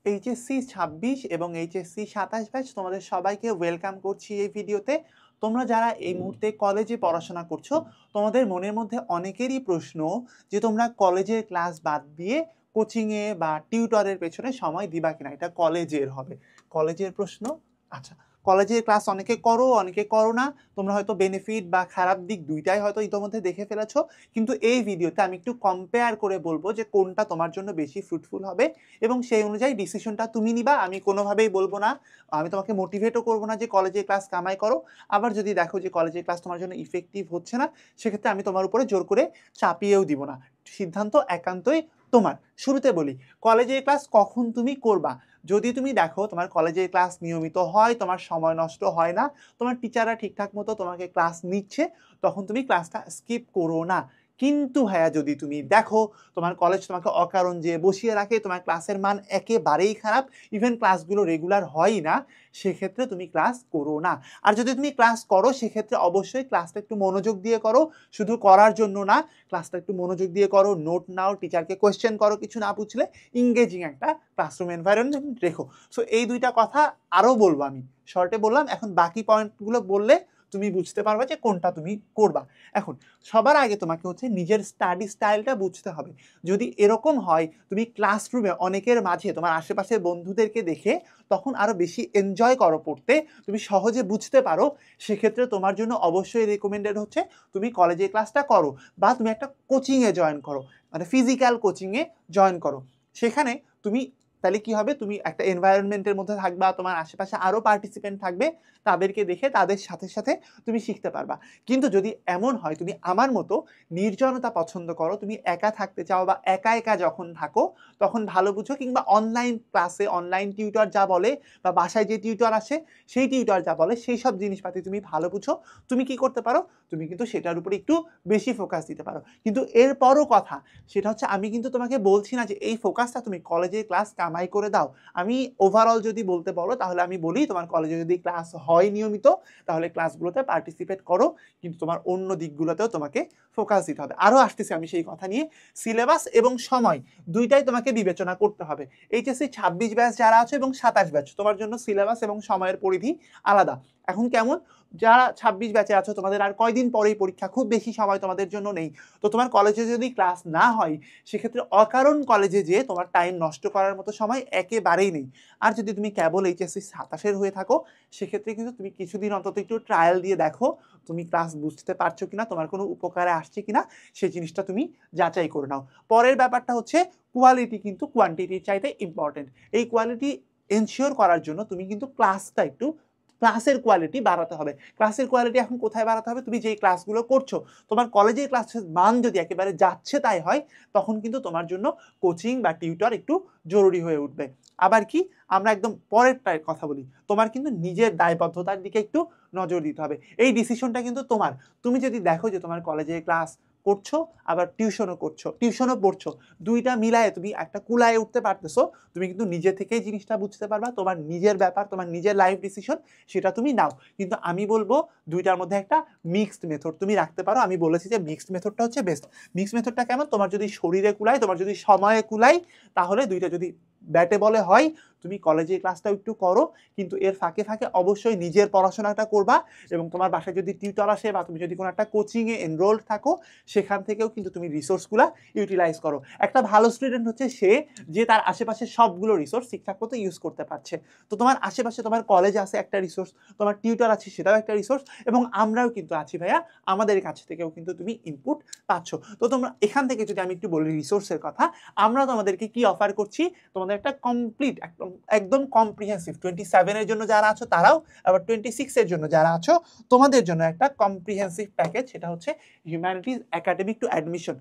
HSC ২৬ এবং HSC ২৭ batch তোমাদের সবাইকে ওয়েলকাম করছি এই ভিডিওতে। তোমরা যারা এই মুহূর্তে কলেজে পড়াশোনা করছো, তোমাদের মনের মধ্যে অনেকেরই প্রশ্ন যে তোমরা কলেজের ক্লাস বাদ দিয়ে কোচিংয়ে বা টিউটরের পেছনে সময় দিবা কিনা। এটা কলেজের হবে, কলেজের প্রশ্ন। আচ্ছা, কলেজের ক্লাস অনেকে করো অনেকে করো না, তোমরা হয়তো বেনিফিট বা খারাপ দিক দুইটাই হয়তো ইতোমধ্যে দেখে ফেলেছো, কিন্তু এই ভিডিওতে আমি একটু কম্পেয়ার করে বলবো যে কোনটা তোমার জন্য বেশি ফ্রুটফুল হবে এবং সেই অনুযায়ী ডিসিশনটা তুমি নিবা। আমি কোনোভাবেই বলবো না, আমি তোমাকে মোটিভেটও করবো না যে কলেজের ক্লাস কামাই করো। আবার যদি দেখো যে কলেজের ক্লাস তোমার জন্য ইফেক্টিভ হচ্ছে না, সেক্ষেত্রে আমি তোমার উপরে জোর করে চাপিয়েও দিব না, সিদ্ধান্ত একান্তই তোমার। শুরুতে বলি, কলেজের ক্লাস কখন তুমি করবা। যদি তুমি দেখো তোমার কলেজের ক্লাস নিয়মিত হয়, তোমার সময় নষ্ট হয় না, তোমার টিচাররা ঠিকঠাক মতো তোমাকে ক্লাস নিচ্ছে, তখন তুমি ক্লাসটা স্কিপ করো না। কিন্তু হ্যাঁ, যদি তুমি দেখো তোমার কলেজ তোমাকে অকারণ যে বসিয়ে রাখে, তোমার ক্লাসের মান একেবারেই খারাপ, ইভেন ক্লাসগুলো রেগুলার হয়ই না, সেক্ষেত্রে তুমি ক্লাস করো না। আর যদি তুমি ক্লাস করো, সেক্ষেত্রে অবশ্যই ক্লাসটা একটু মনোযোগ দিয়ে করো, শুধু করার জন্য না, ক্লাসটা একটু মনোযোগ দিয়ে করো, নোট নাও, টিচারকে কোয়েশ্চেন করো, কিছু না বুঝলে ইংগেজিং একটা ক্লাসরুম এনভায়রনমেন্ট রেখো। সো এই দুইটা কথা আরও বলবো, আমি শর্টে বললাম, এখন বাকি পয়েন্টগুলো বললে তুমি বুঝতে পারবে যে কোনটা তুমি করবা। এখন সবার আগে তোমাকে হচ্ছে নিজের স্টাডি স্টাইলটা বুঝতে হবে। যদি এরকম হয় তুমি ক্লাসরুমে অনেকের মাঝে তোমার আশেপাশের বন্ধুদেরকে দেখে তখন আরো বেশি এনজয় করো পড়তে, তুমি সহজে বুঝতে পারো, সেক্ষেত্রে তোমার জন্য অবশ্যই রেকমেন্ডেড হচ্ছে তুমি কলেজে ক্লাসটা করো বা তুমি একটা কোচিংয়ে জয়েন করো, মানে ফিজিক্যাল কোচিংয়ে জয়েন করো। সেখানে তুমি তাহলে কি হবে, তুমি একটা এনভায়রনমেন্টের মধ্যে থাকবা, তোমার আশেপাশে আরো পার্টিসিপেন্ট থাকবে, তাদেরকে দেখে তাদের সাথে সাথে তুমি শিখতে পারবা। কিন্তু যদি এমন হয় তুমি আমার মতো নির্জনতা পছন্দ করো, তুমি একা থাকতে চাও বা একা একা যখন থাকো তখন ভালো বুঝো, কিংবা অনলাইন ক্লাসে অনলাইন টিউটর যা বলে বা বাসায় যে টিউটর আসে সেই টিউটর যা বলে সেই সব জিনিসপাতি তুমি ভালো বুঝো, তুমি কি করতে পারো, তুমি কিন্তু সেটার উপরে একটু বেশি ফোকাস দিতে পারো। কিন্তু এরপরও কথা, সেটা হচ্ছে আমি কিন্তু তোমাকে বলছি না যে এই ফোকাসটা তুমি কলেজের ক্লাস কামাই করে দাও। আমি ওভারঅল যদি বলতে বলো তাহলে আমি বলি, তোমার কলেজে যদি ক্লাস হয় নিয়মিত, তাহলে ক্লাসগুলোতে পার্টিসিপেট করো, কিন্তু তোমার অন্য দিকগুলোতেও তোমাকে ফোকাস দিতে হবে। আরও আসতেছি আমি সেই কথা নিয়ে। সিলেবাস এবং সময় দুইটাই তোমাকে বিবেচনা করতে হবে। এইচএসসি ২৬ ব্যাচ যারা আছে এবং ২৭ ব্যাচ, তোমার জন্য সিলেবাস এবং সময়ের পরিধি আলাদা। এখন কেমন, যারা ২৬ ব্যাচে আছো তোমাদের আর কয়দিন পরেই পরীক্ষা, খুব বেশি সময় তোমাদের জন্য নেই। তো তোমার কলেজে যদি ক্লাস না হয়, সেক্ষেত্রে অকারণ কলেজে যেয়ে তোমার টাইম নষ্ট করার মতো সময় একেবারেই নেই। আর যদি তুমি কেবল এইচএসসি ২৭-এর হয়ে থাকো, সেক্ষেত্রে কিন্তু তুমি কিছুদিন অন্তত একটু ট্রায়াল দিয়ে দেখো তুমি ক্লাস বুঝতে পারছো কিনা, তোমার কোনো উপকারে আসছে কিনা, সেই জিনিসটা তুমি যাচাই করে নাও। পরের ব্যাপারটা হচ্ছে কোয়ালিটি কিন্তু কোয়ান্টিটির চাইতে ইম্পর্টেন্ট। এই কোয়ালিটি এনশিওর করার জন্য তুমি কিন্তু ক্লাসের কোয়ালিটি বাড়াতে হবে। ক্লাসের কোয়ালিটি এখন কোথায় বাড়াতে হবে, তুমি যেই ক্লাসগুলো করছো, তোমার কলেজের ক্লাসের মান যদি একেবারে যাচ্ছে তাই হয়, তখন কিন্তু তোমার জন্য কোচিং বা টিউটর একটু জরুরি হয়ে উঠবে। আবার কি, আমরা একদম পরেরটার কথা বলি, তোমার কিন্তু নিজের দায়বদ্ধতার দিকে একটু নজর দিতে হবে। এই ডিসিশনটা কিন্তু তোমার। তুমি যদি দেখো যে তোমার কলেজে ক্লাস করছো আবার টিউশনও পড়ছো, দুইটা মিলায়ে তুমি একটা কুলায় উঠতে পারতেছো, তুমি কিন্তু নিজে থেকেই জিনিসটা বুঝতে পারবা, তোমার নিজের ব্যাপার, তোমার নিজের লাইফ ডিসিশন, সেটা তুমি নাও। কিন্তু আমি বলবো দুইটার মধ্যে একটা মিক্সড মেথড তুমি রাখতে পারো। আমি বলেছি যে মিক্সড মেথডটা হচ্ছে বেস্ট। মিক্সড মেথডটা কেমন, তোমার যদি শরীরে কুলায়, তোমার যদি সময়ে কুলায়, তাহলে দুইটা যদি ব্যাটে বলে হয়, তুমি কলেজে ক্লাসটাও একটু করো, কিন্তু এর ফাঁকে ফাঁকে অবশ্যই নিজের পড়াশোনাটা করবা। এবং তোমার বাসায় যদি টিউটর আসে বা তুমি যদি কোনো একটা কোচিংয়ে এনরোল্ড থাকো, সেখান থেকেও কিন্তু তুমি রিসোর্সগুলো ইউটিলাইজ করো। একটা ভালো স্টুডেন্ট হচ্ছে সে যে তার আশেপাশে সবগুলো রিসোর্স ঠিকঠাক মতো ইউজ করতে পারছে। তো তোমার আশেপাশে তোমার কলেজ আছে একটা রিসোর্স, তোমার টিউটর আছে সেটাও একটা রিসোর্স, এবং আমরাও কিন্তু আছি ভাইয়া, আমাদের কাছ থেকেও কিন্তু তুমি ইনপুট পাচ্ছ। তো তোমরা এখান থেকে যদি আমি একটু বলি রিসোর্সের কথা, আমরা তোমাদেরকে কি অফার করছি, তোমাদের একটা কমপ্লিট একদম একদম কম্প্রিহেন্সিভ 27-এর জন্য যারা আছো তারাও, আবার 26-এর জন্য যারা আছো তোমাদের জন্য একটা কম্প্রিহেন্সিভ প্যাকেজ, সেটা হচ্ছে হিউম্যানিটিজ একাডেমিক টু অ্যাডমিশন।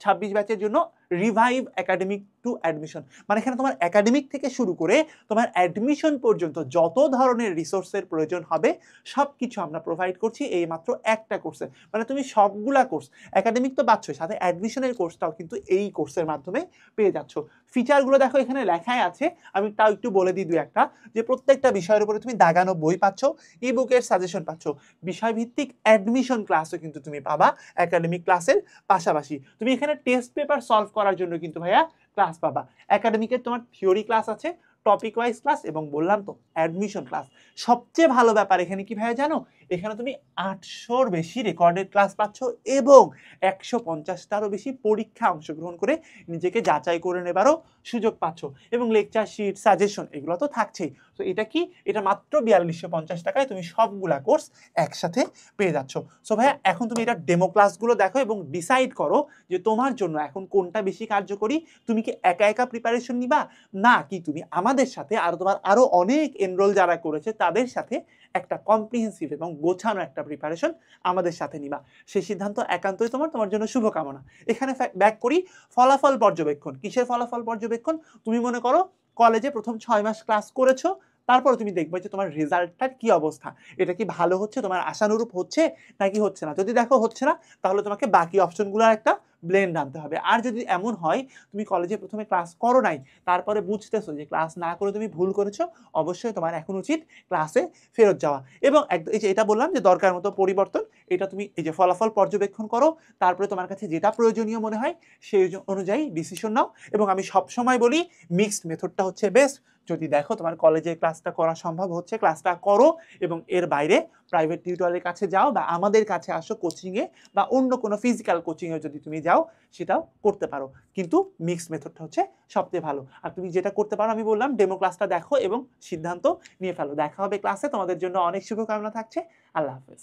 26 ব্যাচের জন্য রিভাইভ একাডেমিক টু অ্যাডমিশন, মানে এখানে তোমার একাডেমিক থেকে শুরু করে তোমার অ্যাডমিশন পর্যন্ত যত ধরনের রিসোর্সের প্রয়োজন হবে সব কিছু আমরা প্রোভাইড করছি এই মাত্র একটা কোর্সে। মানে তুমি সবগুলা কোর্স, একাডেমিক তো পাচ্ছই, সাথে অ্যাডমিশনের কোর্সটাও কিন্তু এই কোর্সের মাধ্যমে পেয়ে যাচ্ছ। ফিচারগুলো দেখো এখানে লেখাই আছে, আমি তাও একটু বলে দিই দু একটা, যে প্রত্যেকটা বিষয়ের উপরে তুমি দাগানো বই পাচ্ছ, ই বুকের সাজেশন পাচ্ছ, বিষয়ভিত্তিক অ্যাডমিশন ক্লাসও কিন্তু তুমি পাবা একাডেমিক ক্লাসের পাশাপাশি। তুমি এখানে টেস্ট পেপার সলভ করার জন্য কিন্তু ভাইয়া ক্লাস পাবা। একাডেমিকের তোমার থিওরি ক্লাস আছে, টপিক ওয়াইজ ক্লাস এবং বললাম তো অ্যাডমিশন ক্লাস। সবচেয়ে ভালো ব্যাপার এখানে কি ভাইয়া জানো, এখানে তুমি 800-র বেশি রেকর্ডেড ক্লাস পাচ্ছ এবং 150টারও বেশি পরীক্ষা অংশগ্রহণ করে নিজেকে যাচাই করে নেবারও সুযোগ পাচ্ছ এবং লেকচার শিট সাজেশন এগুলো তো থাকছেই। তো এটা কি, এটা মাত্র 4250 টাকায় তুমি সবগুলা কোর্স একসাথে পেয়ে যাচ্ছ। সো ভাইয়া এখন তুমি এটা ডেমো ক্লাসগুলো দেখো এবং ডিসাইড করো যে তোমার জন্য এখন কোনটা বেশি কার্যকরী। তুমি কি একা একা প্রিপারেশন নিবা, না কি তুমি আমাদের সাথে আর তোমার আরো অনেক এনরোল যারা করেছে তাদের সাথে একটা কম্প্রিহেন্সিভ এবং গোছানো একটা প্রিপারেশন আমাদের সাথে নিবা। সেই সিদ্ধান্ত একান্তই তোমার জন্য শুভকামনা। এখানে ব্যাক করি ফলাফল পর্যবেক্ষণ। কিসের ফলাফল পর্যবেক্ষণ? তুমি মনে করো কলেজে প্রথম 6 মাস ক্লাস করেছো, তারপর তুমি দেখবে যে তোমার রেজাল্টটার কি অবস্থা, এটা কি ভালো হচ্ছে, তোমার আশানুরূপ হচ্ছে নাকি হচ্ছে না। যদি দেখো হচ্ছে না, তাহলে তোমাকে বাকি অপশনগুলোর একটা ব্লেন্ড আনতে হবে। আর যদি এমন হয় তুমি কলেজে প্রথমে ক্লাস করো নাই, তারপরে বুঝতেছো যে ক্লাস না করে তুমি ভুল করেছো, অবশ্যই তোমার এখন উচিত ক্লাসে ফেরত যাওয়া। এবং এই যে এটা বললাম যে দরকার মতো পরিবর্তন, এটা তুমি এই যে ফলাফল পর্যবেক্ষণ করো, তারপরে তোমার কাছে যেটা প্রয়োজনীয় মনে হয় সেই অনুযায়ী ডিসিশন নাও। এবং আমি সবসময় বলি মিক্সড মেথডটা হচ্ছে বেস্ট। যদি দেখো তোমার কলেজে ক্লাসটা করা সম্ভব হচ্ছে, ক্লাসটা করো এবং এর বাইরে প্রাইভেট টিউটরের কাছে যাও বা আমাদের কাছে আসো কোচিংয়ে, বা অন্য কোনো ফিজিক্যাল কোচিংয়ে যদি তুমি যাও সেটাও করতে পারো। কিন্তু মিক্সড মেথডটা হচ্ছে সবচেয়ে ভালো। আর তুমি যেটা করতে পারো আমি বললাম ডেমো ক্লাসটা দেখো এবং সিদ্ধান্ত নিয়ে ফেলো। দেখা হবে ক্লাসে, তোমাদের জন্য অনেক শুভকামনা থাকছে। আল্লাহ হাফেজ।